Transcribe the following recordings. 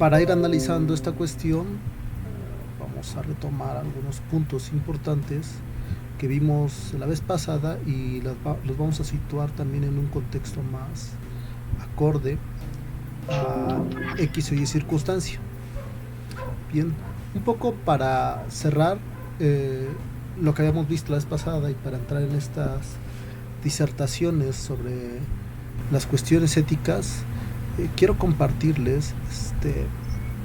para ir analizando esta cuestión, vamos a retomar algunos puntos importantes que vimos la vez pasada y los vamos a situar también en un contexto más acorde a X o Y circunstancia. Bien, un poco para cerrar eh, lo que habíamos visto la vez pasada y para entrar en estas disertaciones sobre las cuestiones éticas, quiero compartirles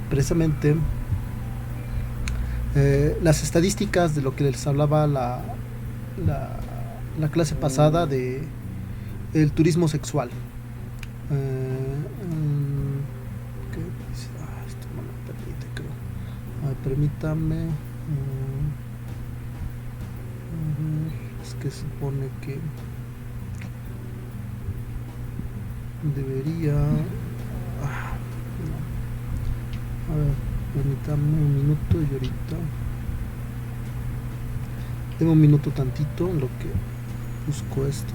precisamente las estadísticas de lo que les hablaba la, la clase pasada de el turismo sexual. ¿Qué dice? Esto no me permite, creo. Permítame. Es que supone que debería. No. A ver, permítame un minuto y ahorita. Tengo un minuto tantito en lo que busco esto.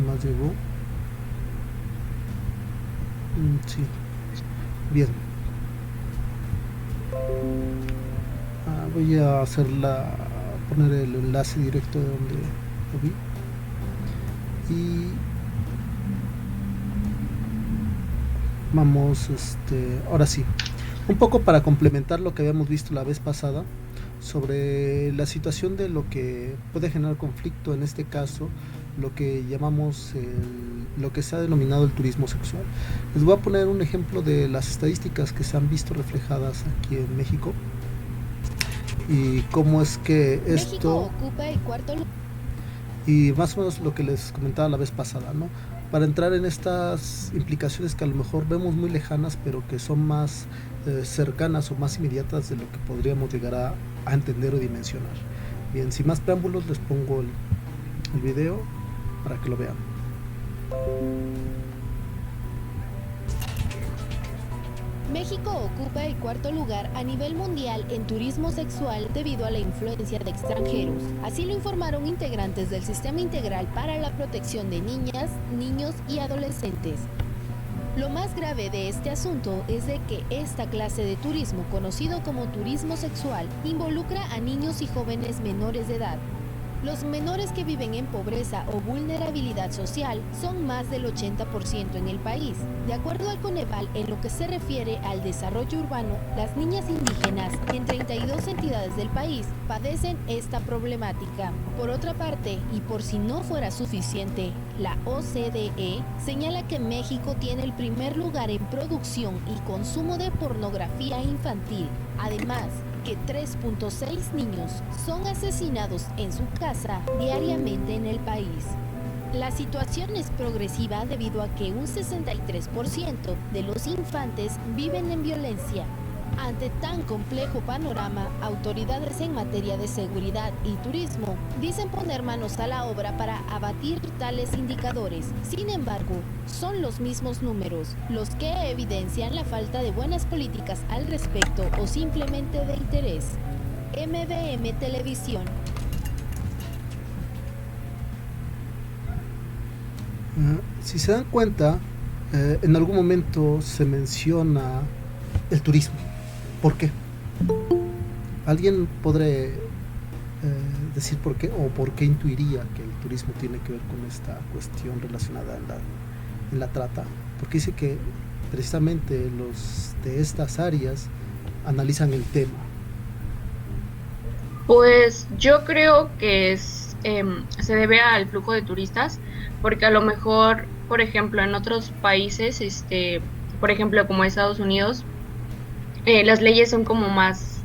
Más llegó. Sí. Bien. Voy a poner el enlace directo de donde lo vi. Y vamos, ahora sí. Un poco para complementar lo que habíamos visto la vez pasada sobre la situación de lo que puede generar conflicto, en este caso lo que llamamos lo que se ha denominado el turismo sexual. Les voy a poner un ejemplo de las estadísticas que se han visto reflejadas aquí en México y cómo es que esto México ocupa el cuarto lugar. Y más o menos lo que les comentaba la vez pasada, ¿no? Para entrar en estas implicaciones que a lo mejor vemos muy lejanas, pero que son más cercanas o más inmediatas de lo que podríamos llegar a entender o dimensionar. Bien, sin más preámbulos, les pongo el video para que lo vean. México ocupa el cuarto lugar a nivel mundial en turismo sexual debido a la influencia de extranjeros. Así lo informaron integrantes del Sistema Integral para la Protección de Niñas, Niños y Adolescentes. Lo más grave de este asunto es de que esta clase de turismo, conocido como turismo sexual, involucra a niños y jóvenes menores de edad. Los menores que viven en pobreza o vulnerabilidad social son más del 80% en el país. De acuerdo al Coneval, en lo que se refiere al desarrollo urbano, las niñas indígenas en 32 entidades del país padecen esta problemática. Por otra parte, y por si no fuera suficiente, la OCDE señala que México tiene el primer lugar en producción y consumo de pornografía infantil. Además, que 3.6 niños son asesinados en su casa diariamente en el país. La situación es progresiva debido a que un 63% de los infantes viven en violencia. Ante tan complejo panorama, autoridades en materia de seguridad y turismo dicen poner manos a la obra para abatir tales indicadores. Sin embargo, son los mismos números los que evidencian la falta de buenas políticas al respecto o simplemente de interés. MBM Televisión. Si se dan cuenta, en algún momento se menciona el turismo. ¿Por qué? ¿Alguien podrá decir por qué o por qué intuiría que el turismo tiene que ver con esta cuestión relacionada en la trata? Porque dice que precisamente los de estas áreas analizan el tema. Pues yo creo que se debe al flujo de turistas, porque a lo mejor, por ejemplo, en otros países, por ejemplo, como Estados Unidos, las leyes son como más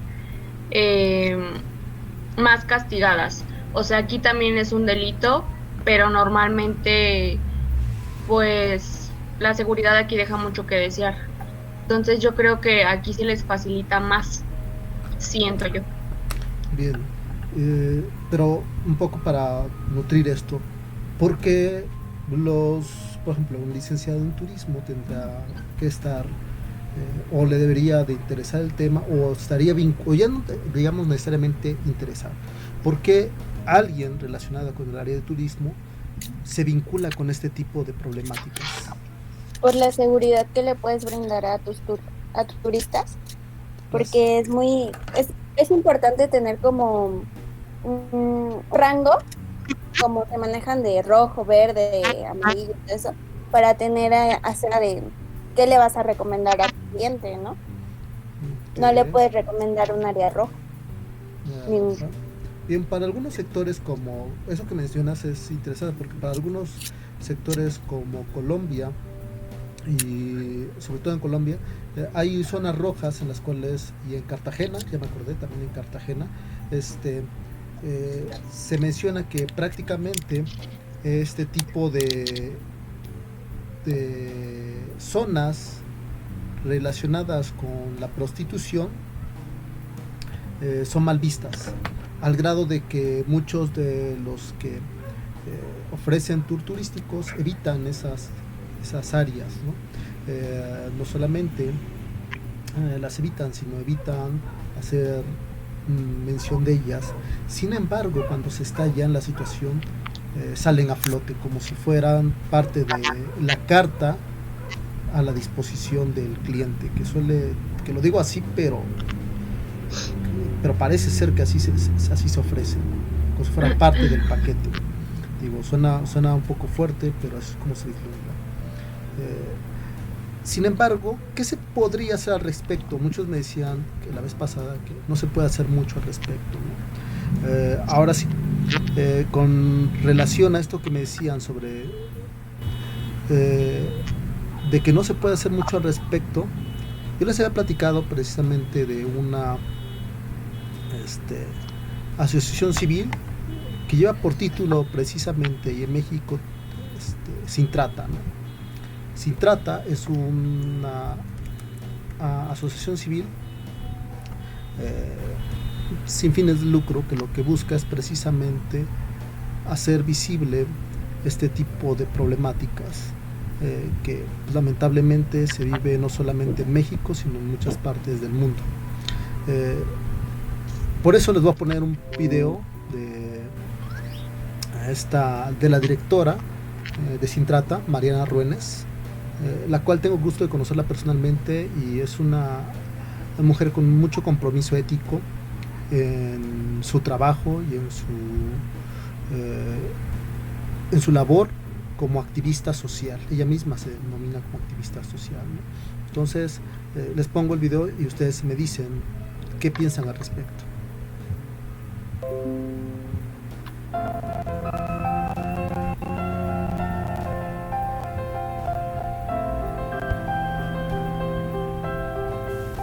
castigadas. O sea, aquí también es un delito, pero normalmente, pues, la seguridad aquí deja mucho que desear. Entonces yo creo que aquí se les facilita más, siento yo. Bien, pero un poco para nutrir esto, porque por ejemplo, un licenciado en turismo tendrá que estar o le debería de interesar el tema o estaría o ya no digamos necesariamente interesado, porque alguien relacionado con el área de turismo se vincula con este tipo de problemáticas. por la seguridad que le puedes brindar a a tus turistas, Las- porque es importante tener como un rango, como se manejan de rojo, verde, amarillo, y eso, para tener acerca de qué le vas a recomendar a tu cliente, ¿no? No le ok. puedes recomendar un área roja. Ni- Ajá. Bien, para algunos sectores como eso que mencionas es interesante porque para algunos sectores como Colombia y sobre todo en Colombia hay zonas rojas en las cuales y en Cartagena, ya me acordé también en Cartagena, este se menciona que prácticamente este tipo de zonas relacionadas con la prostitución son mal vistas, al grado de que muchos de los que ofrecen tour turísticos evitan esas áreas, ¿no? No solamente las evitan, sino evitan hacer mención de ellas. Sin embargo, cuando se está ya en la situación, salen a flote como si fueran parte de la carta a la disposición del cliente, que lo digo así, pero parece ser que así se ofrece, ¿no? Como si fuera parte del paquete. Digo, suena un poco fuerte, pero es como se vislumbra. Sin embargo, ¿qué se podría hacer al respecto? Muchos me decían que la vez pasada que no se puede hacer mucho al respecto, ¿no? Ahora sí, con relación a esto que me decían sobre eh, de que no se puede hacer mucho al respecto, yo les había platicado precisamente de una este, asociación civil que lleva por título precisamente y en México Sin Trata, ¿no? Sin Trata es una asociación civil eh, sin fines de lucro que lo que busca es precisamente hacer visible este tipo de problemáticas que lamentablemente se vive no solamente en México sino en muchas partes del mundo. Eh, por eso les voy a poner un video de la directora de Sin Trata, Mariana Ruénes, la cual tengo gusto de conocerla personalmente y es una mujer con mucho compromiso ético en su trabajo y en su labor como activista social. Ella misma se denomina como activista social, ¿no? Entonces, les pongo el video y ustedes me dicen qué piensan al respecto.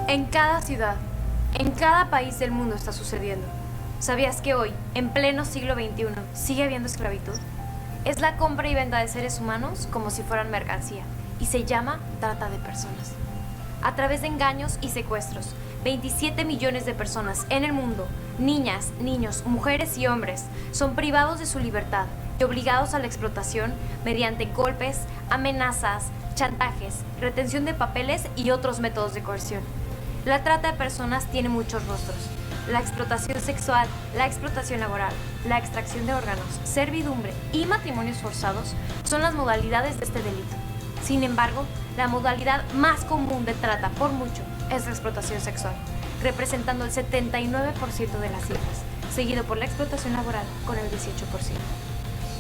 En cada ciudad, en cada país del mundo está sucediendo. ¿Sabías que hoy, en pleno siglo XXI, sigue habiendo esclavitud? Es la compra y venta de seres humanos como si fueran mercancía y se llama trata de personas. A través de engaños y secuestros, 27 millones de personas en el mundo, niñas, niños, mujeres y hombres, son privados de su libertad y obligados a la explotación mediante golpes, amenazas, chantajes, retención de papeles y otros métodos de coerción. La trata de personas tiene muchos rostros: la explotación sexual, la explotación laboral, la extracción de órganos, servidumbre y matrimonios forzados son las modalidades de este delito. Sin embargo, la modalidad más común de trata por mucho es la explotación sexual, representando el 79% de las cifras, seguido por la explotación laboral con el 18%.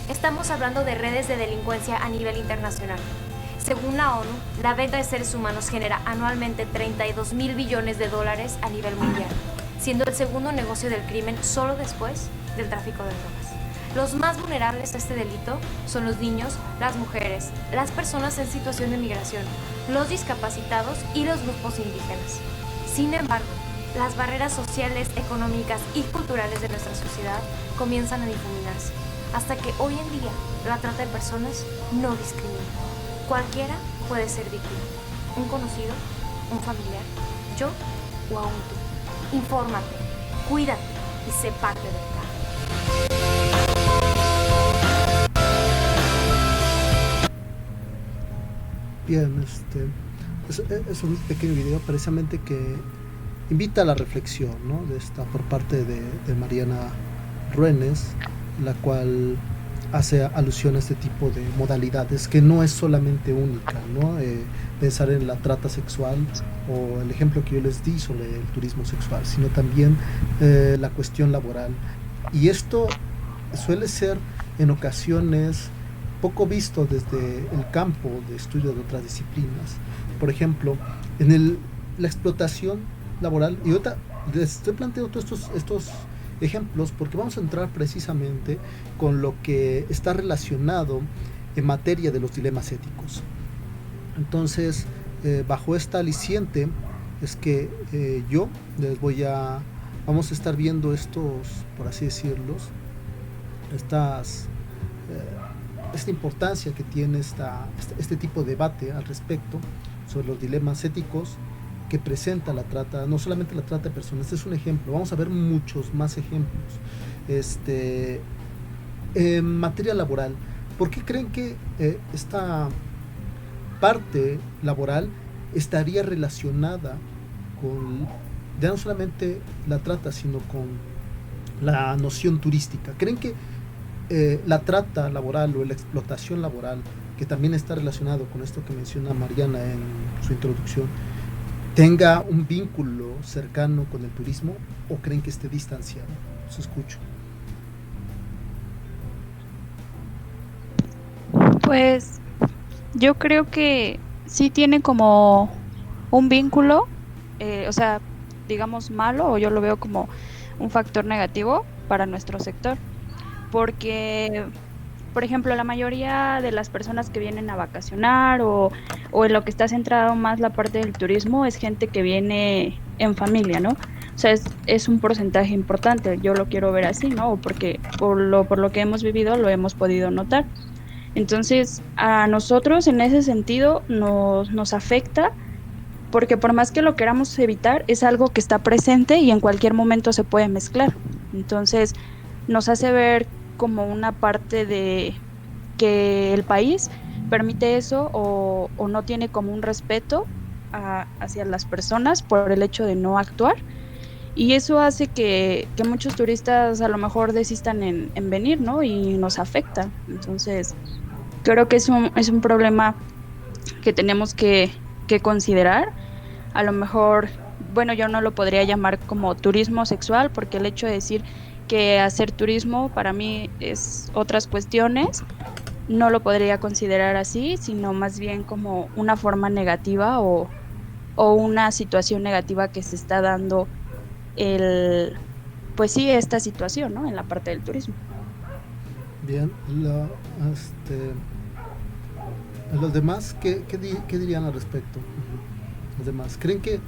Estamos hablando de redes de delincuencia a nivel internacional. Según la ONU, la venta de seres humanos genera anualmente 32.000 billones de dólares a nivel mundial, siendo el segundo negocio del crimen solo después del tráfico de drogas. Los más vulnerables a este delito son los niños, las mujeres, las personas en situación de migración, los discapacitados y los grupos indígenas. Sin embargo, las barreras sociales, económicas y culturales de nuestra sociedad comienzan a difuminarse, hasta que hoy en día la trata de personas no discrimina. Cualquiera puede ser víctima: un conocido, un familiar, yo o aún tú. Infórmate, cuídate y sé parte del cambio. Bien, es un pequeño video precisamente que invita a la reflexión, ¿no? Por parte de Mariana Ruénes, la cual hace alusión a este tipo de modalidades, que no es solamente única, ¿no? Pensar en la trata sexual o el ejemplo que yo les di sobre el turismo sexual, sino también la cuestión laboral. Y esto suele ser en ocasiones poco visto desde el campo de estudio de otras disciplinas. Por ejemplo, la explotación laboral, y ahorita les estoy planteando todos estos ejemplos porque vamos a entrar precisamente con lo que está relacionado en materia de los dilemas éticos. Entonces, bajo esta aliciente es que yo les vamos a estar viendo estos, por así decirlos, esta importancia que tiene este tipo de debate al respecto sobre los dilemas éticos que presenta la trata, no solamente la trata de personas. Este es un ejemplo, vamos a ver muchos más ejemplos. En materia laboral, ¿por qué creen que esta parte laboral estaría relacionada con ya no solamente la trata, sino con la noción turística? ¿Creen que la trata laboral o la explotación laboral, que también está relacionado con esto que menciona Mariana en su introducción, tenga un vínculo cercano con el turismo, o creen que esté distanciado? Os escucho. Pues yo creo que sí tiene como un vínculo, o sea, digamos malo, o yo lo veo como un factor negativo para nuestro sector, porque, por ejemplo, la mayoría de las personas que vienen a vacacionar o en lo que está centrado más la parte del turismo es gente que viene en familia, ¿no? O sea, es un porcentaje importante, yo lo quiero ver así, ¿no? Porque por lo que hemos vivido lo hemos podido notar. Entonces, a nosotros en ese sentido nos afecta, porque por más que lo queramos evitar, es algo que está presente y en cualquier momento se puede mezclar. Entonces, nos hace ver como una parte de que el país permite eso o no tiene como un respeto hacia las personas por el hecho de no actuar, y eso hace que muchos turistas a lo mejor desistan en venir, ¿no? Y nos afecta. Entonces, creo que es un problema que tenemos que considerar. A lo mejor, bueno, yo no lo podría llamar como turismo sexual, porque el hecho de decir que hacer turismo para mí es otras cuestiones, no lo podría considerar así, sino más bien como una forma negativa o una situación negativa que se está dando pues sí, esta situación, ¿no? En la parte del turismo. Bien, los demás, ¿qué dirían al respecto? Los demás, ¿creen que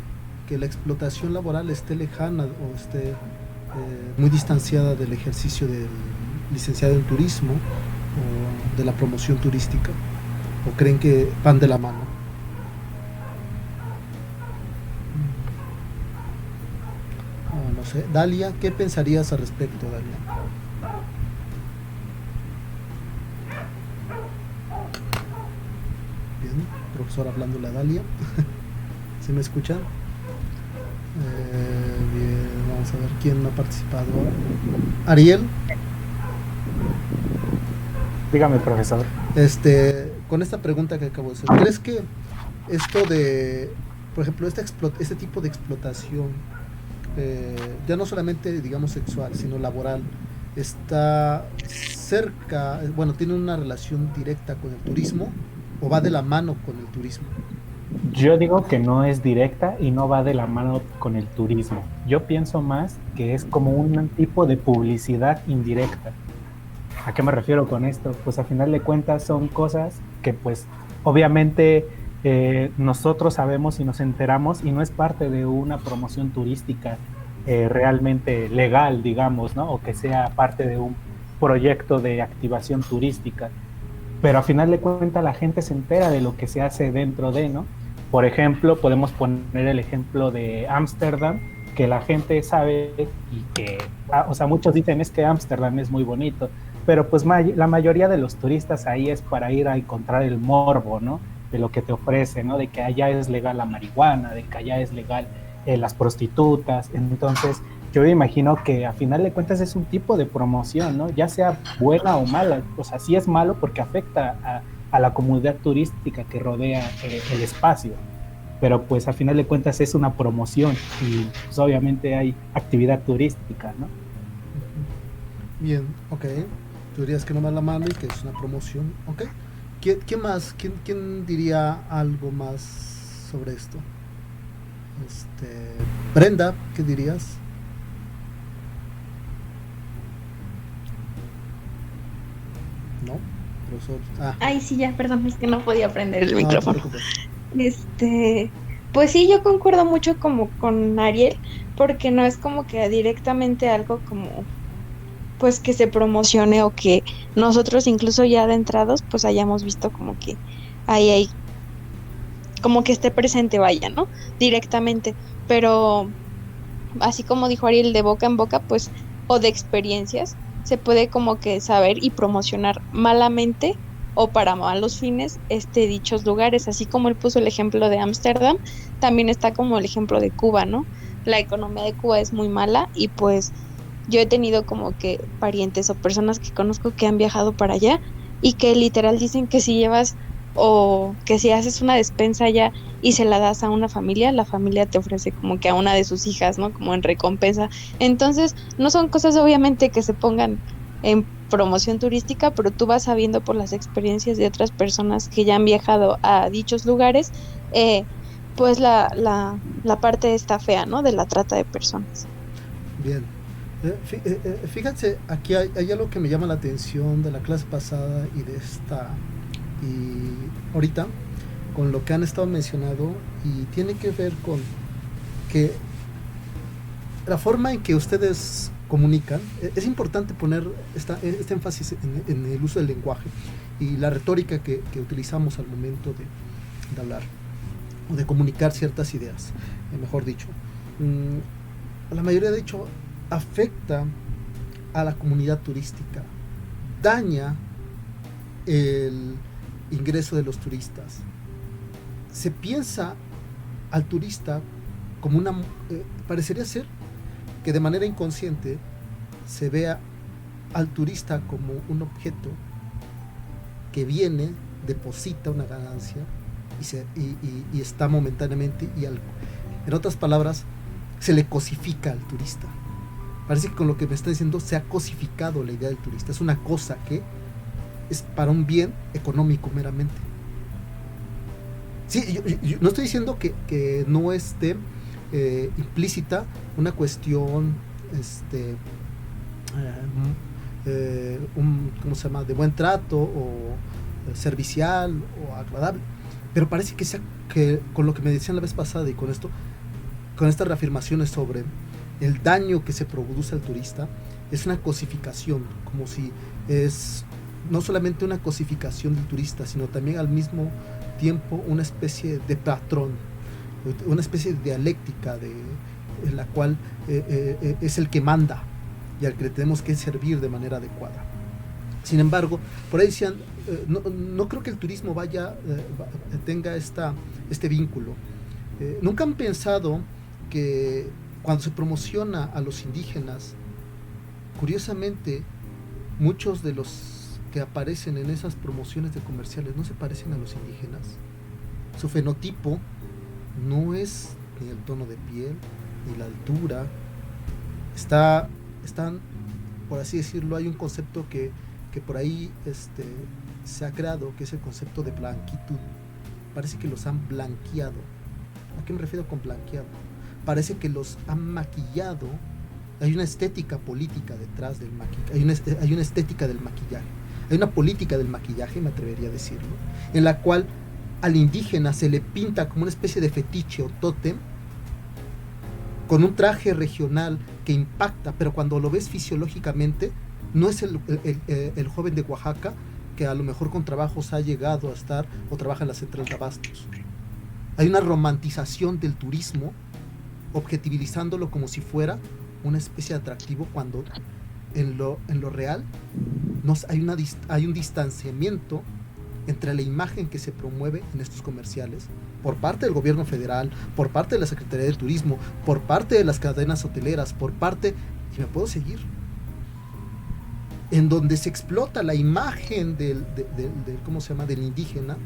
la explotación laboral esté lejana o esté muy distanciada del ejercicio del licenciado en turismo o de la promoción turística? ¿O creen que van de la mano? No sé. Dalia, ¿qué pensarías al respecto, Dalia? Bien, profesor hablándole a Dalia. ¿Sí me escuchan? Bien, vamos a ver quién ha participado. Ariel. Dígame, profesor. Con esta pregunta que acabo de hacer, ¿crees que esto de, por ejemplo, este tipo de explotación, ya no solamente, digamos, sexual, sino laboral, está cerca, bueno, tiene una relación directa con el turismo o va de la mano con el turismo? Yo digo que no es directa y no va de la mano con el turismo. Yo pienso más que es como un tipo de publicidad indirecta. ¿A qué me refiero con esto? Pues a final de cuentas son cosas que pues obviamente nosotros sabemos y nos enteramos, y no es parte de una promoción turística realmente legal, digamos, ¿no? O que sea parte de un proyecto de activación turística. Pero a final de cuentas la gente se entera de lo que se hace dentro de, ¿no? Por ejemplo, podemos poner el ejemplo de Ámsterdam, que la gente sabe y que, o sea, muchos dicen es que Ámsterdam es muy bonito, pero pues la mayoría de los turistas ahí es para ir a encontrar el morbo, ¿no? De lo que te ofrece, ¿no? De que allá es legal la marihuana, de que allá es legal las prostitutas. Entonces, yo me imagino que a final de cuentas es un tipo de promoción, ¿no? Ya sea buena o mala. O sea, sí es malo porque afecta a la comunidad turística que rodea el espacio. Pero pues a final de cuentas es una promoción y pues obviamente hay actividad turística, ¿no? Bien, ok. Tú dirías que no va la mano y que es una promoción, ok. ¿Quién más? ¿Quién diría algo más sobre esto? Brenda, ¿qué dirías? ¿No? Profesor. Ay, sí, ya, perdón, es que no podía prender el No te micrófono. preocupes. Pues sí, yo concuerdo mucho como con Ariel, porque no es como que directamente algo como pues que se promocione o que nosotros incluso ya adentrados pues hayamos visto como que ahí hay como que esté presente, vaya, ¿no? Directamente, pero así como dijo Ariel, de boca en boca, pues, o de experiencias, se puede como que saber y promocionar malamente o para malos fines dichos lugares, así como él puso el ejemplo de Ámsterdam, también está como el ejemplo de Cuba, ¿no? La economía de Cuba es muy mala y pues yo he tenido como que parientes o personas que conozco que han viajado para allá y que literal dicen que si llevas o que si haces una despensa allá y se la das a una familia, la familia te ofrece como que a una de sus hijas, ¿no? Como en recompensa. Entonces, no son cosas obviamente que se pongan en promoción turística, pero tú vas sabiendo por las experiencias de otras personas que ya han viajado a dichos lugares, pues la parte está fea, ¿no? De la trata de personas. Bien. Fíjense, aquí hay algo que me llama la atención de la clase pasada y de esta y ahorita con lo que han estado mencionando, y tiene que ver con que la forma en que ustedes comunican, es importante poner este énfasis en el uso del lenguaje y la retórica que utilizamos al momento de hablar o de comunicar ciertas ideas, mejor dicho. La mayoría de hecho afecta a la comunidad turística, daña el ingreso de los turistas. Se piensa al turista como parecería ser que de manera inconsciente se vea al turista como un objeto que viene, deposita una ganancia y está momentáneamente en otras palabras, se le cosifica al turista. Parece que con lo que me está diciendo se ha cosificado la idea del turista. Es una cosa que es para un bien económico meramente. Sí, yo no estoy diciendo que no esté implícita una cuestión ¿cómo se llama? De buen trato o servicial o agradable, pero parece que con lo que me decían la vez pasada y con estas reafirmaciones sobre el daño que se produce al turista, es una cosificación, como si es no solamente una cosificación del turista, sino también al mismo tiempo una especie de patrón, una especie de dialéctica en la cual es el que manda y al que le tenemos que servir de manera adecuada. Sin embargo, por ahí decían, no creo que el turismo tenga este vínculo. ¿Nunca han pensado que cuando se promociona a los indígenas, curiosamente, muchos de los que aparecen en esas promociones de comerciales no se parecen a los indígenas? Su fenotipo no es ni el tono de piel, ni la altura. Están, por así decirlo, hay un concepto que por ahí se ha creado, que es el concepto de blanquitud. Parece que los han blanqueado. ¿A qué me refiero con blanqueado? Parece que los han maquillado. Hay una estética política detrás del maquillaje, hay una estética del maquillaje, hay una política del maquillaje, me atrevería a decirlo, en la cual al indígena se le pinta como una especie de fetiche o tótem, con un traje regional que impacta, pero cuando lo ves fisiológicamente, no es el joven de Oaxaca que a lo mejor con trabajos ha llegado a estar o trabaja en la central de abastos. Hay una romantización del turismo, objetivizándolo como si fuera una especie de atractivo, cuando en lo real hay un distanciamiento entre la imagen que se promueve en estos comerciales por parte del gobierno federal, por parte de la Secretaría de Turismo, por parte de las cadenas hoteleras, por parte, y me puedo seguir, en donde se explota la imagen del ¿cómo se llama?, del indígena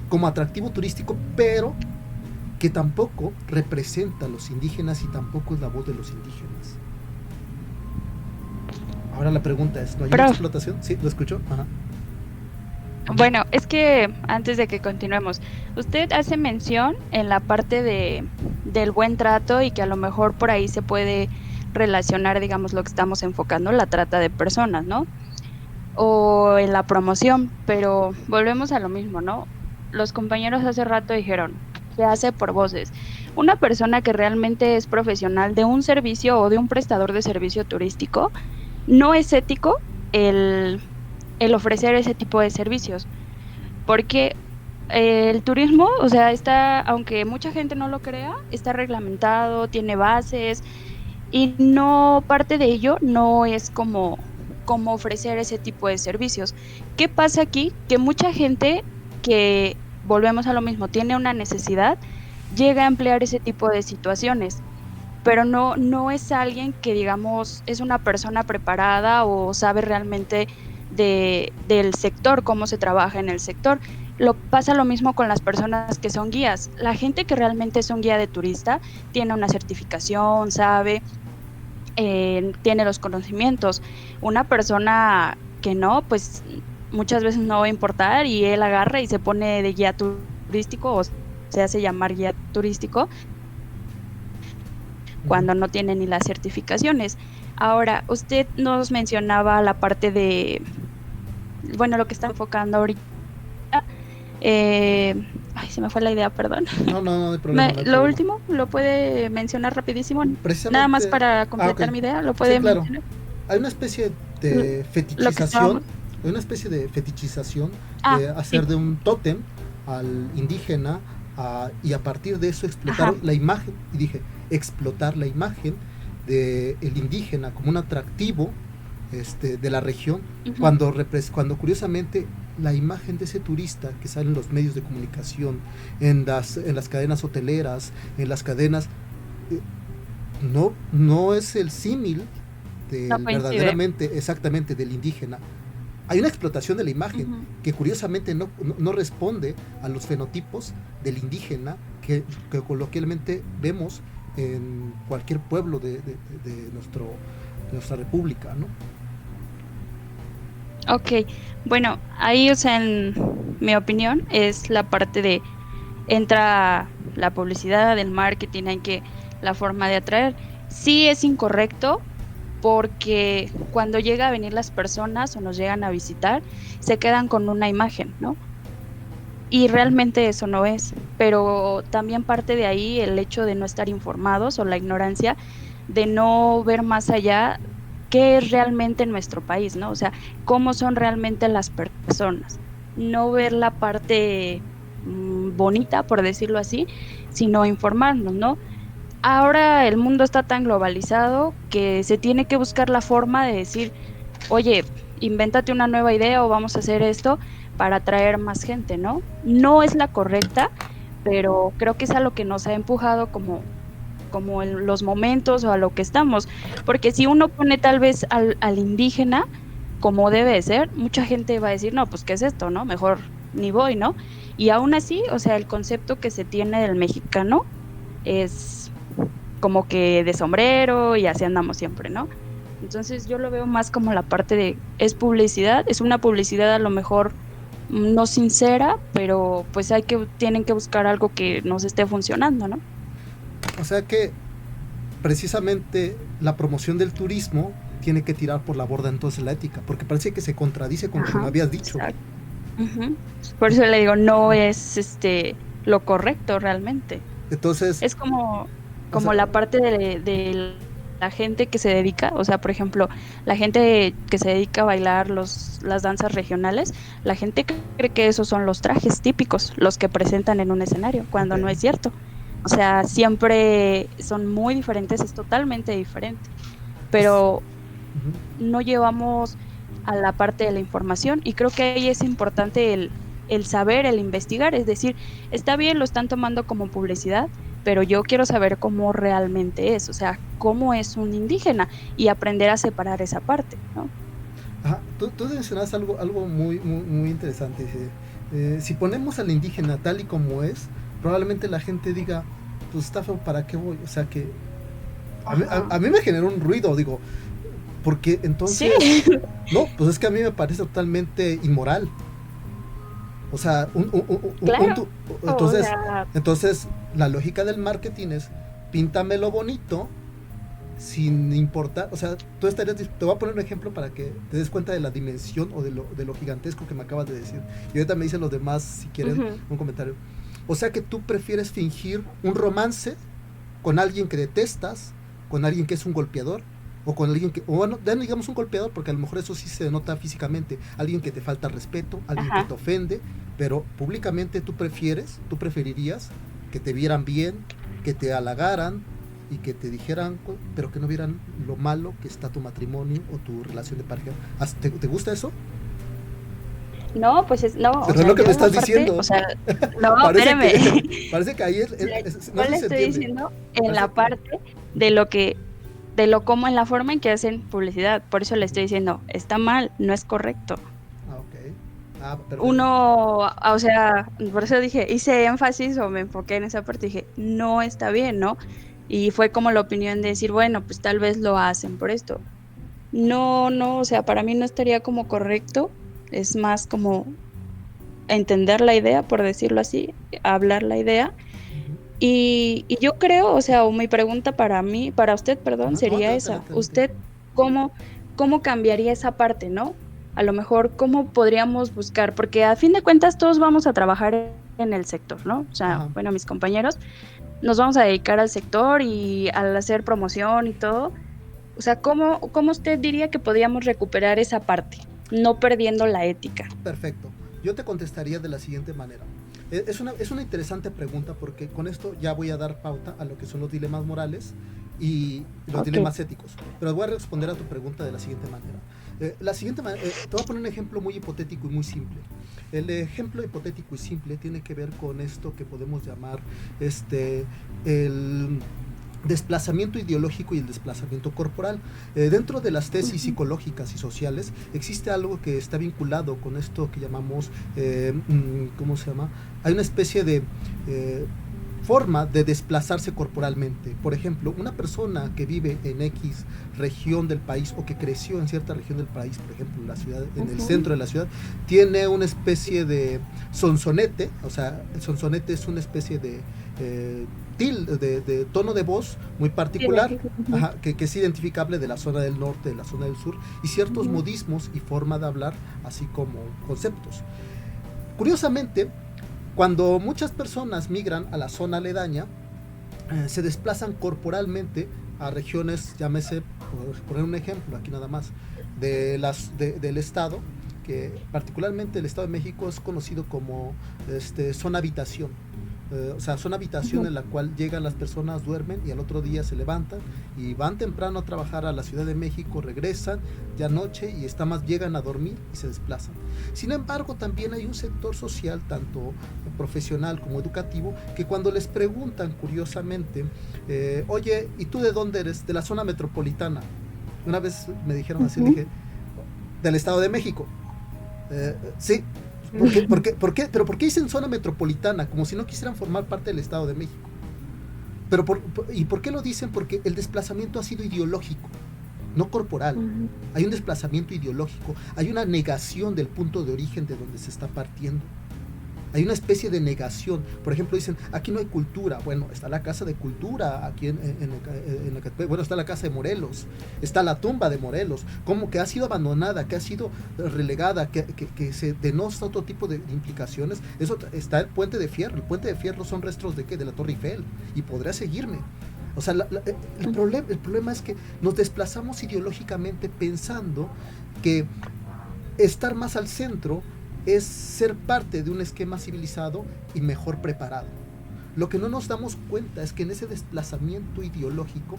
como atractivo turístico, pero que tampoco representa a los indígenas y tampoco es la voz de los indígenas. Ahora la pregunta es, ¿no hay una explotación? ¿Sí? ¿Lo escucho? Ajá. Bueno, es que antes de que continuemos, usted hace mención en la parte del buen trato y que a lo mejor por ahí se puede relacionar, digamos, lo que estamos enfocando, la trata de personas, ¿no? O en la promoción, pero volvemos a lo mismo, ¿no? Los compañeros hace rato dijeron, se hace por voces. Una persona que realmente es profesional de un servicio o de un prestador de servicio turístico, no es ético el ofrecer ese tipo de servicios, porque el turismo, o sea, está, aunque mucha gente no lo crea, está reglamentado, tiene bases, y no, parte de ello no es como ofrecer ese tipo de servicios. ¿Qué pasa aquí? Que mucha gente que, volvemos a lo mismo, tiene una necesidad, llega a emplear ese tipo de situaciones, pero no es alguien que, digamos, es una persona preparada o sabe realmente del sector, cómo se trabaja en el sector. Pasa lo mismo con las personas que son guías. La gente que realmente es un guía de turista tiene una certificación, sabe, tiene los conocimientos. Una persona que no, pues muchas veces no va a importar y él agarra y se pone de guía turístico o se hace llamar guía turístico cuando no tiene ni las certificaciones. Ahora, usted nos mencionaba la parte de, bueno, lo que está enfocando ahorita. Ay, se me fue la idea, perdón. No hay problema. Lo último, ¿lo puede mencionar rapidísimo? Nada más para completar mi idea, ¿lo puede mencionar? Hay una especie de fetichización, de hacer de un tótem al indígena y a partir de eso explotar la imagen, y dije, explotar la imagen del indígena como un atractivo de la región, cuando curiosamente la imagen de ese turista que sale en los medios de comunicación, en las cadenas hoteleras, en las cadenas, no es el símil verdaderamente, exactamente, del indígena. Hay una explotación de la imagen que curiosamente no responde a los fenotipos del indígena que coloquialmente vemos en cualquier pueblo de nuestra república, ¿no? Ok, bueno, ahí, o sea, en mi opinión, es la parte de, entra la publicidad, el marketing, hay que, la forma de atraer. Sí es incorrecto, porque cuando llega a venir las personas o nos llegan a visitar, se quedan con una imagen, ¿no? Y realmente eso no es, pero también parte de ahí el hecho de no estar informados o la ignorancia de no ver más allá qué es realmente nuestro país, ¿no? O sea, cómo son realmente las personas, no ver la parte bonita, por decirlo así, sino informarnos, ¿no? Ahora el mundo está tan globalizado que se tiene que buscar la forma de decir, oye, invéntate una nueva idea o vamos a hacer esto para atraer más gente, ¿no? No es la correcta, pero creo que es a lo que nos ha empujado como en los momentos o a lo que estamos, porque si uno pone tal vez al indígena como debe ser, mucha gente va a decir, no, pues ¿qué es esto, no? Mejor ni voy, ¿no? Y aún así, o sea, el concepto que se tiene del mexicano es como que de sombrero y así andamos siempre, ¿no? Entonces yo lo veo más como la parte de, es publicidad, es una publicidad a lo mejor no sincera, pero pues tienen que buscar algo que nos esté funcionando, ¿no? O sea que precisamente la promoción del turismo tiene que tirar por la borda entonces la ética, porque parece que se contradice con lo que me habías dicho. Por eso le digo, no es lo correcto realmente. Entonces es como la parte de la gente que se dedica, o sea, por ejemplo, la gente que se dedica a bailar las danzas regionales, la gente cree que esos son los trajes típicos, los que presentan en un escenario, cuando no es cierto. O sea, siempre son muy diferentes, es totalmente diferente, pero no llevamos a la parte de la información, y creo que ahí es importante el el saber, el investigar, es decir, está bien, lo están tomando como publicidad, pero yo quiero saber cómo realmente es, o sea, cómo es un indígena y aprender a separar esa parte, ¿no? Ajá, tú mencionas algo muy interesante. Dice, si ponemos al indígena tal y como es, probablemente la gente diga, pues está feo, ¿para qué voy? O sea que a mí me generó un ruido, digo, porque entonces, Sí. no, pues es que a mí me parece totalmente inmoral. O sea, Claro. entonces, O sea, entonces la lógica del marketing es píntamelo bonito sin importar, o sea, tú estarías, te voy a poner un ejemplo para que te des cuenta de la dimensión o de lo gigantesco que me acabas de decir. Y ahorita me dicen los demás si quieren un comentario. O sea que tú prefieres fingir un romance con alguien que detestas, con alguien que es un golpeador, o con alguien que, o bueno, digamos un golpeador, porque a lo mejor eso sí se nota físicamente, alguien que te falta respeto, alguien que te ofende, pero públicamente tú preferirías que te vieran bien, que te halagaran y que te dijeran, pero que no vieran lo malo que está tu matrimonio o tu relación de pareja. ¿Te gusta eso? no, pues no. Pero o sea, es lo que me estás diciendo. O sea, no, espérame. Parece que ahí no le estoy diciendo en la parte de lo como en la forma en que hacen publicidad. Por eso le estoy diciendo, está mal, no es correcto. Uno, o sea, por eso hice énfasis o me enfoqué en esa parte, dije, no está bien, ¿no? Y fue como la opinión de decir, bueno, pues tal vez lo hacen por esto. No, o sea, para mí no estaría como correcto, es más como entender la idea, por decirlo así, hablar la idea. Y yo creo, o sea, mi pregunta para usted, perdón, sería esa. ¿Usted cómo cambiaría esa parte, no? A lo mejor, ¿cómo podríamos buscar? Porque a fin de cuentas todos vamos a trabajar en el sector, ¿no? O sea, bueno, mis compañeros nos vamos a dedicar al sector y al hacer promoción y todo. O sea, ¿cómo usted diría que podríamos recuperar esa parte, no perdiendo la ética? Perfecto. Yo te contestaría de la siguiente manera. Es una interesante pregunta porque con esto ya voy a dar pauta a lo que son los dilemas morales y los dilemas éticos. Pero voy a responder a tu pregunta de la siguiente manera. Te voy a poner un ejemplo muy hipotético y muy simple. El ejemplo hipotético y simple tiene que ver con esto que podemos llamar el desplazamiento ideológico y el desplazamiento corporal. Dentro de las tesis psicológicas y sociales existe algo que está vinculado con esto que llamamos, ¿cómo se llama? Hay una especie de forma de desplazarse corporalmente. Por ejemplo, una persona que vive en X región del país o que creció en cierta región del país, por ejemplo, en la ciudad, en el centro de la ciudad, tiene una especie de sonsonete, o sea, el sonsonete es una especie de de tono de voz muy particular, que es identificable de la zona del norte, de la zona del sur, y ciertos modismos y forma de hablar, así como conceptos. Curiosamente, cuando muchas personas migran a la zona aledaña, se desplazan corporalmente a regiones, llámese, por poner un ejemplo aquí nada más, del estado, que particularmente el Estado de México es conocido como zona habitación. O sea, zona habitación en la cual llegan las personas, duermen y al otro día se levantan y van temprano a trabajar a la Ciudad de México, regresan ya noche y llegan a dormir y se desplazan. Sin embargo, también hay un sector social, tanto profesional como educativo, que cuando les preguntan curiosamente, oye, ¿y tú de dónde eres? De la zona metropolitana. Una vez me dijeron así, dije, del Estado de México. Sí. ¿Por qué? ¿Pero por qué dicen zona metropolitana? Como si no quisieran formar parte del Estado de México. ¿Y por qué lo dicen? Porque el desplazamiento ha sido ideológico, no corporal. Hay un desplazamiento ideológico, hay una negación del punto de origen de donde se está partiendo. Hay una especie de negación. Por ejemplo, dicen, aquí no hay cultura. Bueno, está la Casa de Cultura, aquí bueno, está la Casa de Morelos, está la tumba de Morelos, como que ha sido abandonada, que ha sido relegada, que se denota otro tipo de implicaciones. Eso está el Puente de Fierro. El Puente de Fierro son restos ¿de qué? De la Torre Eiffel, y podría seguirme. O sea, el problema es que nos desplazamos ideológicamente pensando que estar más al centro es ser parte de un esquema civilizado y mejor preparado. Lo que no nos damos cuenta es que en ese desplazamiento ideológico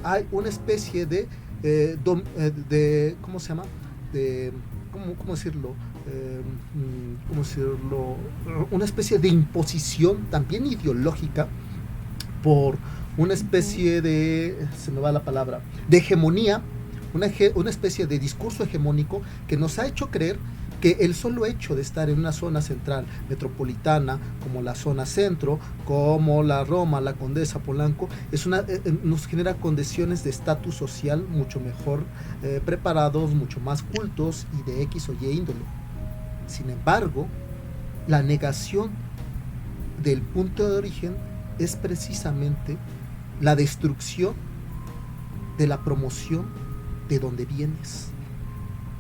hay una especie de ¿cómo se llama? ¿Cómo decirlo? ¿cómo decirlo? Una especie de imposición también ideológica por una especie de, se me va la palabra, de hegemonía, una especie de discurso hegemónico que nos ha hecho creer que el solo hecho de estar en una zona central metropolitana, como la zona centro, como la Roma, la Condesa, Polanco, nos genera condiciones de estatus social mucho mejor preparados, mucho más cultos y de X o Y índole. Sin embargo, la negación del punto de origen es precisamente la destrucción de la promoción de donde vienes.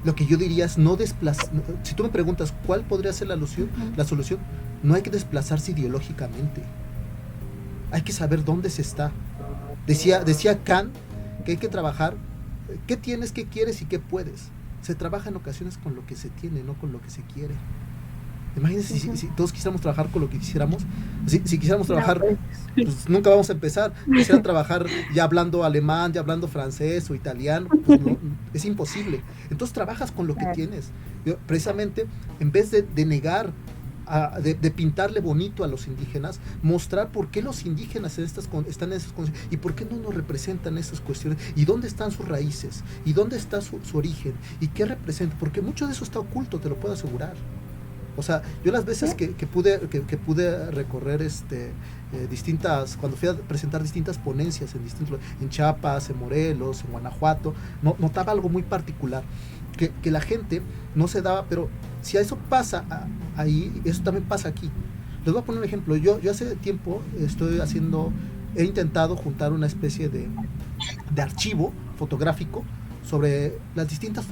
Lo que yo diría es no desplazar. Si tú me preguntas cuál podría ser la solución, no hay que desplazarse ideológicamente. Hay que saber dónde se está. Decía Kant que hay que trabajar. ¿Qué tienes, qué quieres y qué puedes? Se trabaja en ocasiones con lo que se tiene, no con lo que se quiere. Imagínense si todos quisiéramos trabajar con lo que quisiéramos. Si quisiéramos trabajar, pues nunca vamos a empezar. Quisiera trabajar ya hablando alemán, ya hablando francés o italiano, pues no, es imposible. Entonces trabajas con lo que tienes. Precisamente, en vez de negar, de pintarle bonito a los indígenas, mostrar por qué los indígenas están en esas condiciones y por qué no nos representan esas cuestiones y dónde están sus raíces y dónde está su origen y qué representa, porque mucho de eso está oculto, te lo puedo asegurar. O sea, yo las veces que pude recorrer distintas, cuando fui a presentar distintas ponencias en Chiapas, en Morelos, en Guanajuato, notaba algo muy particular, que la gente no se daba, pero si a eso pasa ahí, eso también pasa aquí. Les voy a poner un ejemplo. Yo hace tiempo he intentado juntar una especie de archivo fotográfico sobre las distintas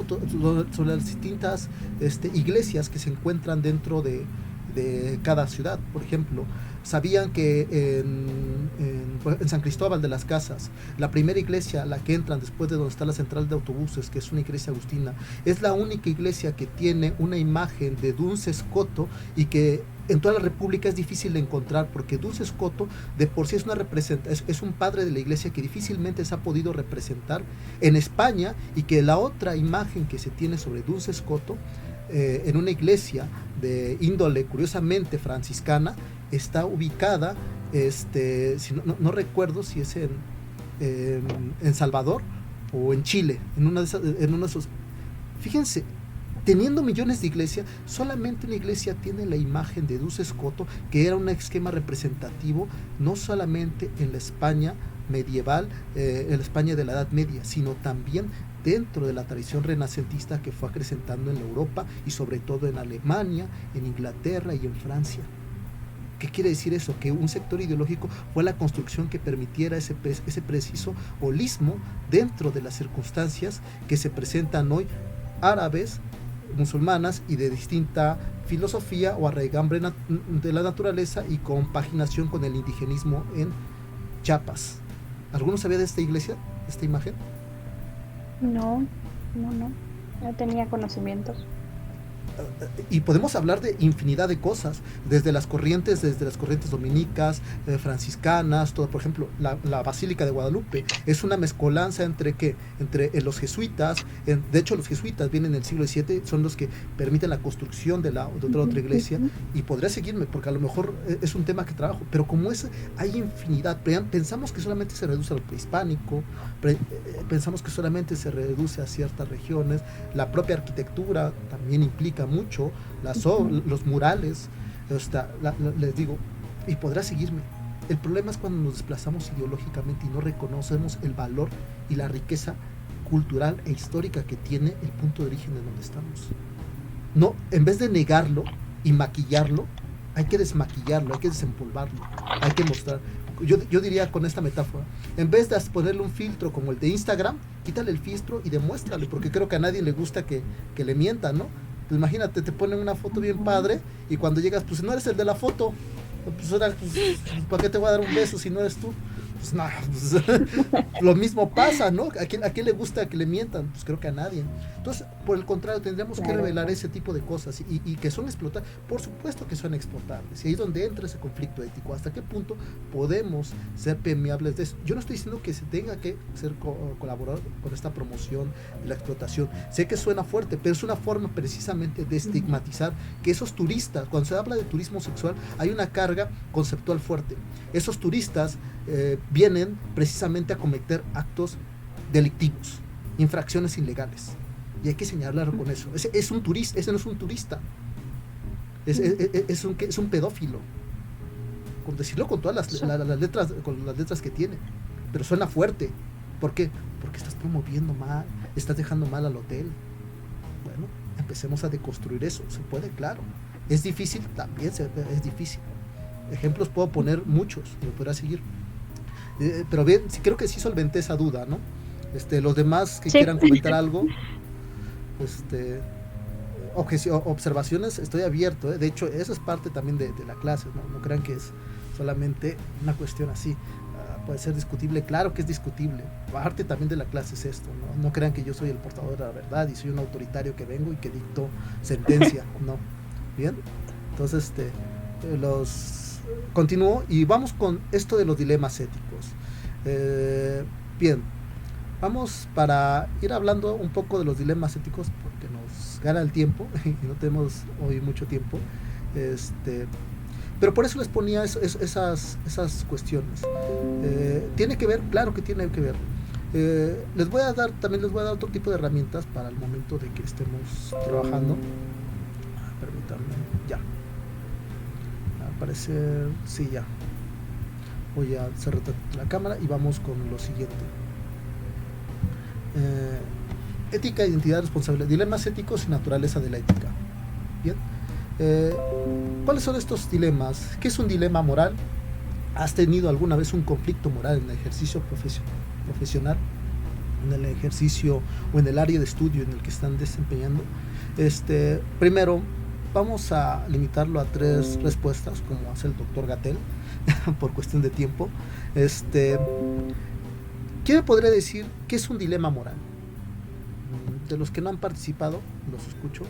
iglesias que se encuentran dentro de cada ciudad. Por ejemplo, sabían que en San Cristóbal de las Casas, la primera iglesia, la que entran después de donde está la central de autobuses, que es una iglesia agustina, es la única iglesia que tiene una imagen de Duns Scoto y que en toda la República es difícil de encontrar, porque Duns Scoto de por sí es un padre de la iglesia que difícilmente se ha podido representar en España, y que la otra imagen que se tiene sobre Duns Scoto en una iglesia de índole curiosamente franciscana está ubicada, no recuerdo si es en Salvador o en Chile, en uno de esos. Fíjense, teniendo millones de iglesias, solamente una iglesia tiene la imagen de Duns Scoto, que era un esquema representativo no solamente en la España medieval, en la España de la Edad Media, sino también dentro de la tradición renacentista que fue acrecentando en Europa y sobre todo en Alemania, en Inglaterra y en Francia. ¿Qué quiere decir eso? Que un sector ideológico fue la construcción que permitiera ese preciso holismo dentro de las circunstancias que se presentan hoy, árabes, musulmanas y de distinta filosofía o arraigambre de la naturaleza y compaginación con el indigenismo en Chiapas. ¿Alguno sabía de esta iglesia, de esta imagen? No tenía conocimientos. Y podemos hablar de infinidad de cosas, desde las corrientes dominicas, franciscanas, todo. Por ejemplo, la Basílica de Guadalupe es una mezcolanza entre los jesuitas. De hecho, los jesuitas vienen en el siglo XVII, son los que permiten la construcción de otra iglesia, y podría seguirme, porque a lo mejor es un tema que trabajo, pero como hay infinidad. Pensamos que solamente se reduce al prehispánico, pensamos que solamente se reduce a ciertas regiones. La propia arquitectura también implica mucho, los murales, les digo, y podrá seguirme. El problema es cuando nos desplazamos ideológicamente y no reconocemos el valor y la riqueza cultural e histórica que tiene el punto de origen de donde estamos. No, en vez de negarlo y maquillarlo, hay que desmaquillarlo, hay que desempolvarlo, hay que mostrar. Yo diría con esta metáfora, en vez de ponerle un filtro como el de Instagram, quítale el filtro y demuéstrale, porque creo que a nadie le gusta que le mientan, ¿no? Pues imagínate, te ponen una foto bien padre y cuando llegas, pues no eres el de la foto, pues ahora, ¿para qué te voy a dar un beso si no eres tú? Pues nada, pues, lo mismo pasa, ¿no? ¿A quién le gusta que le mientan? Pues creo que a nadie. Entonces, por el contrario, tendríamos que revelar ese tipo de cosas y que son explotables. Por supuesto que son explotables. Y ahí es donde entra ese conflicto ético. ¿Hasta qué punto podemos ser permeables de eso? Yo no estoy diciendo que se tenga que ser colaborar con esta promoción de la explotación. Sé que suena fuerte, pero es una forma precisamente de estigmatizar que esos turistas, cuando se habla de turismo sexual, hay una carga conceptual fuerte. Esos turistas vienen precisamente a cometer actos delictivos, infracciones ilegales, y hay que señalarlo con eso. Ese es un turista, ese no es un turista, es un pedófilo, con decirlo con todas las letras que tiene, pero suena fuerte. ¿Por qué? Porque estás promoviendo mal, estás dejando mal al hotel. Bueno, empecemos a deconstruir eso. Se puede, claro. Es difícil, también es difícil. Ejemplos puedo poner muchos, me podrá seguir. Pero bien, sí, creo que sí solventé esa duda, ¿no? Los demás que quieran comentar algo, observaciones, estoy abierto, ¿eh? De hecho, eso es parte también de la clase, ¿no? No crean que es solamente una cuestión así. Puede ser discutible, claro que es discutible. Parte también de la clase es esto, ¿no? No crean que yo soy el portador de la verdad y soy un autoritario que vengo y que dicto sentencia, no. Bien, entonces continúo y vamos con esto de los dilemas éticos. Bien, vamos para ir hablando un poco de los dilemas éticos porque nos gana el tiempo y no tenemos hoy mucho tiempo. Pero por eso les ponía esas cuestiones. Tiene que ver, claro que tiene que ver. Les voy a dar otro tipo de herramientas para el momento de que estemos trabajando. Permítanme, ya. Al parecer, sí, ya. Voy a cerrar la cámara y vamos con lo siguiente. Ética, identidad, responsabilidad. Dilemas éticos y naturaleza de la ética. Bien. ¿Cuáles son estos dilemas? ¿Qué es un dilema moral? ¿Has tenido alguna vez un conflicto moral en el ejercicio profesional? ¿En el ejercicio o en el área de estudio en el que están desempeñando? Primero, vamos a limitarlo a 3 respuestas, como hace el doctor Gatell, por cuestión de tiempo. ¿Quién me podría decir qué es un dilema moral? De los que no han participado, los escucho.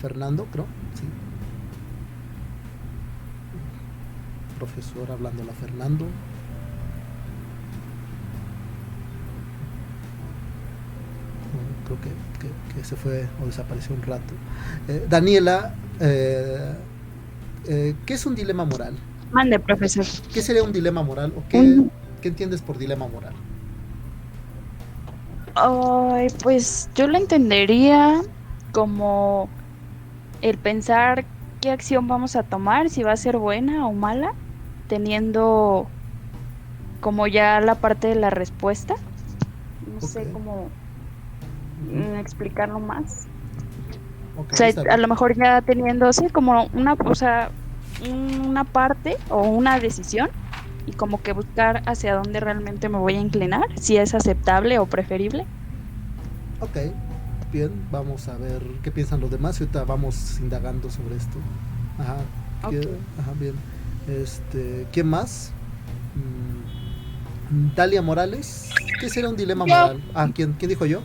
Fernando, creo, sí. Profesor hablándola Fernando. Creo que se fue o desapareció un rato. Daniela, ¿qué es un dilema moral? Mande, profesor. ¿Qué sería un dilema moral o qué entiendes por dilema moral? Pues yo lo entendería como el pensar qué acción vamos a tomar, si va a ser buena o mala, teniendo como ya la parte de la respuesta. No sé cómo explicarlo más. O sea, a lo mejor ya teniendo, sí, como una parte o una decisión y como que buscar hacia dónde realmente me voy a inclinar, si es aceptable o preferible. Ok. Bien, vamos a ver qué piensan los demás y ahorita vamos indagando sobre esto. Ajá, bien. ¿Quién más? Dalia Morales, ¿qué será un dilema moral? ¿Quién dijo yo?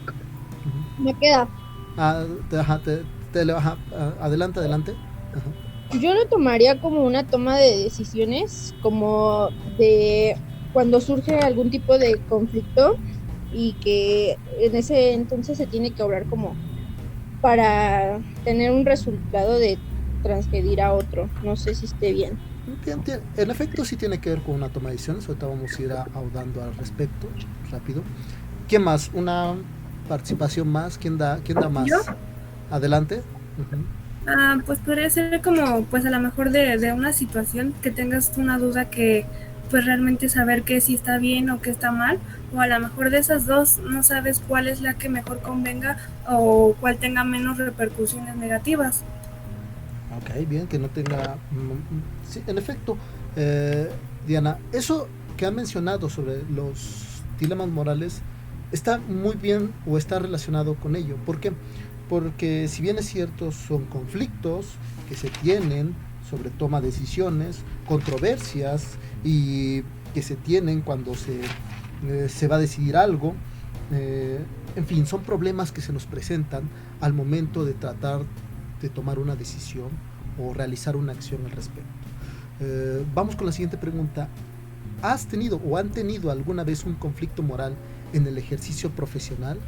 Me queda. Adelante. Ajá. Yo lo tomaría como una toma de decisiones, como de cuando surge algún tipo de conflicto y que en ese entonces se tiene que obrar como para tener un resultado de transgredir a otro. No sé si esté bien. En efecto sí tiene que ver con una toma de decisiones. Ahorita vamos a ir ahondando al respecto rápido. ¿Quién más? Una participación más. ¿Quién da más? ¿Yo? Adelante. Pues podría ser como pues a lo mejor de una situación que tengas una duda que pues realmente saber que si está bien o que está mal, o a lo mejor de esas dos no sabes cuál es la que mejor convenga o cuál tenga menos repercusiones negativas. Ok, bien, que no tenga... Sí, en efecto, Diana, eso que han mencionado sobre los dilemas morales está muy bien o está relacionado con ello. ¿Por qué? Porque si bien es cierto, son conflictos que se tienen sobre toma de decisiones, controversias y que se tienen cuando se va a decidir algo. En fin, son problemas que se nos presentan al momento de tratar de tomar una decisión o realizar una acción al respecto. Vamos con la siguiente pregunta. ¿Has tenido o han tenido alguna vez un conflicto moral en el ejercicio profesional?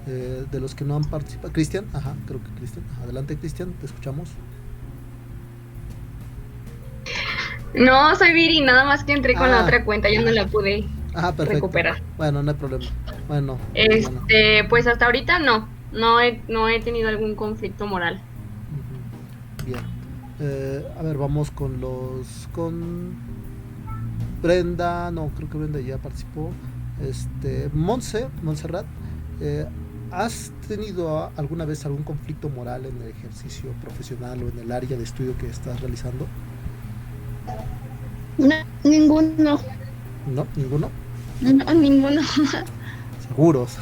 De los que no han participado. Cristian, creo que Cristian. Adelante, Cristian, te escuchamos. No, soy Viri, nada más que entré con la otra cuenta, ya no la pude recuperar. Bueno, no hay problema. Bueno. Pues hasta ahorita no he tenido algún conflicto moral. Bien. A ver, vamos con Brenda, no, creo que Brenda ya participó. Montserrat, ¿has tenido alguna vez algún conflicto moral en el ejercicio profesional o en el área de estudio que estás realizando? No, ninguno. ¿No? ¿Ninguno? No, ninguno. Seguros.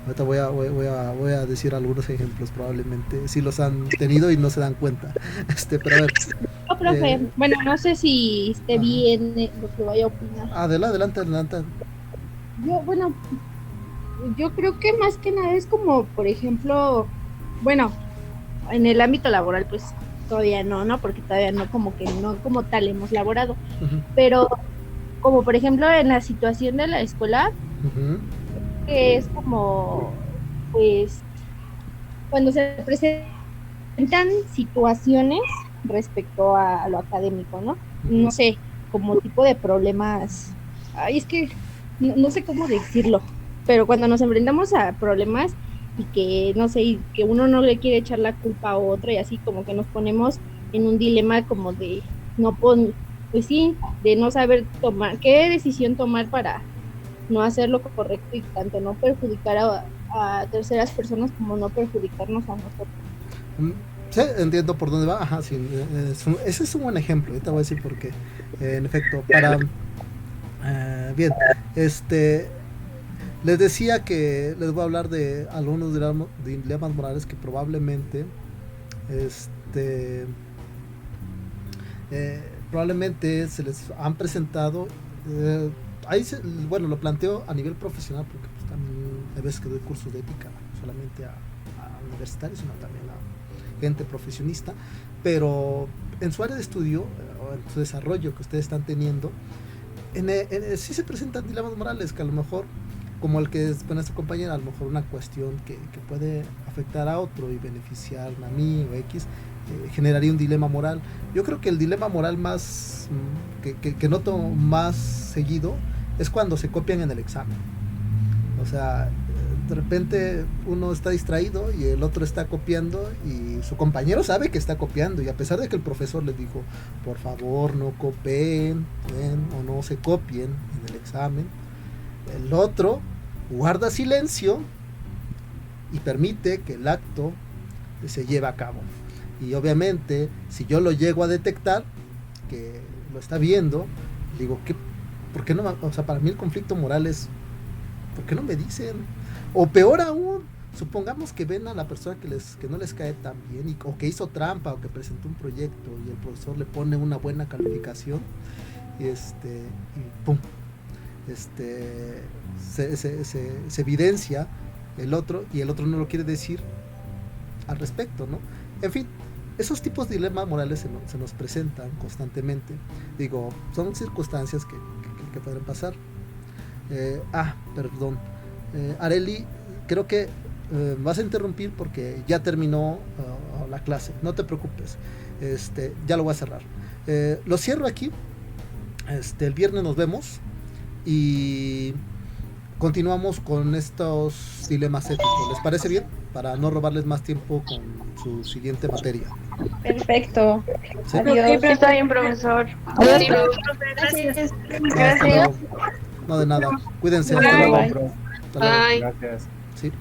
Ahorita voy a decir algunos ejemplos, probablemente sí los han tenido y no se dan cuenta. Pero a ver. No, profe, bueno, no sé si esté bien lo que vaya a opinar. Adelante. Yo creo que más que nada es como, por ejemplo, bueno, en el ámbito laboral, pues todavía no, porque todavía no como tal hemos laborado, pero como por ejemplo en la situación de la escuela, que es como, pues, cuando se presentan situaciones respecto a lo académico, ¿no? No sé, como tipo de problemas, es que no sé cómo decirlo, pero cuando nos enfrentamos a problemas y que, no sé, y que uno no le quiere echar la culpa a otro y así como que nos ponemos en un dilema como de de no saber tomar, qué decisión tomar para no hacer lo correcto y tanto no perjudicar a terceras personas como no perjudicarnos a nosotros. Sí, entiendo por dónde va. Sí, ese es un buen ejemplo. Ahorita voy a decir por qué. En efecto, bien, les decía que les voy a hablar de algunos dilemas morales que probablemente se les han presentado. Lo planteo a nivel profesional porque pues, también hay veces que doy cursos de ética, no solamente a universitarios, sino también a gente profesionista, pero en su área de estudio o en su desarrollo que ustedes están teniendo, sí se presentan dilemas morales que a lo mejor, como el que es con esta compañera, a lo mejor una cuestión que puede afectar a otro y beneficiarme a mí o X, generaría un dilema moral. Yo creo que el dilema moral más que noto más seguido es cuando se copian en el examen. O sea, de repente uno está distraído y el otro está copiando y su compañero sabe que está copiando, y a pesar de que el profesor les dijo, por favor no copien o no se copien en el examen, el otro guarda silencio y permite que el acto se lleve a cabo. Y obviamente, si yo lo llego a detectar, que lo está viendo, digo, ¿por qué no? O sea, para mí el conflicto moral es, ¿por qué no me dicen? O peor aún, supongamos que ven a la persona que no les cae tan bien, o que hizo trampa, o que presentó un proyecto, y el profesor le pone una buena calificación, y pum, se evidencia el otro, y el otro no lo quiere decir al respecto, ¿no? En fin, esos tipos de dilemas morales se nos presentan constantemente. Digo, son circunstancias que pueden pasar. Perdón. Areli, creo que vas a interrumpir porque ya terminó la clase. No te preocupes. Ya lo voy a cerrar. Lo cierro aquí. El viernes nos vemos y continuamos con estos dilemas éticos. ¿Les parece bien? Para no robarles más tiempo con su siguiente materia. Perfecto. ¿Sí? Adiós. Está bien, profesor. Adiós. No, de nada. Cuídense. Bye. Hasta luego. Bye. Gracias. Sí.